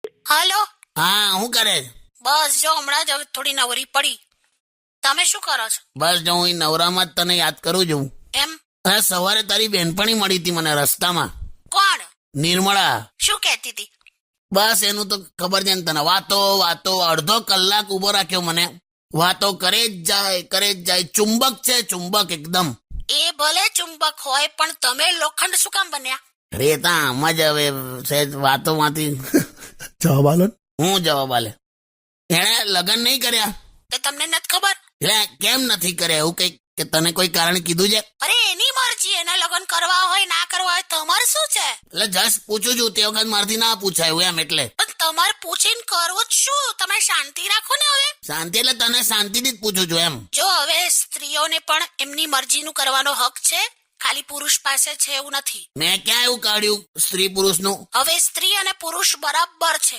હાલો. હા, શું કરે છે? બસ જો હમણાં જ હવે થોડી નવરી પડી. તમે શું કરો છો? બસ જો હું નવરામાં જ તને યાદ કરું છું. એમ? અરે સવારે તારી બેનપણી મળી હતી મને રસ્તામાં. કોણ? નિર્મળા. શું કહેતી હતી? બસ એનું તો ખબર છે ને તને. વાતો અડધો કલાક ઉભો રાખ્યો મને. વાતો કરે જ જાય. ચુંબક છે, ચુંબક એકદમ. એ ભલે ચુંબક હોય પણ તમે લોખંડ શું કામ બન્યા? રેતા આમ જ હવે સહેજ વાતોમાંથી જવાબ આલો ને. હું જવાબ આલે? એણે લગ્ન નહીં કર્યા. તે તમને નથી ખબર? એટલે કેમ નથી કર્યા? એવું કઈ કે તને કોઈ કારણ કીધું છે? અરે એની મરજી, એને લગ્ન કરવા હોય ના કરવા હોય તમારે શું છે? એટલે જસ્ટ પૂછું છું, તે વખત મારથી ના પૂછાયું એમ. એટલે પણ તમારે પૂછીને કરવું જ શું? તમે શાંતિ રાખો ને હવે. શાંતિ એટલે તને શાંતિથી જ પૂછું છું એમ. જો હવે સ્ત્રીઓને પણ એમની મરજીનું કરવાનો હક છે, ખાલી પુરુષ પાસે છે એવું નથી. મેં ક્યાં એવું કાઢ્યું સ્ત્રી પુરુષનું? હવે સ્ત્રી અને પુરુષ બરાબર છે.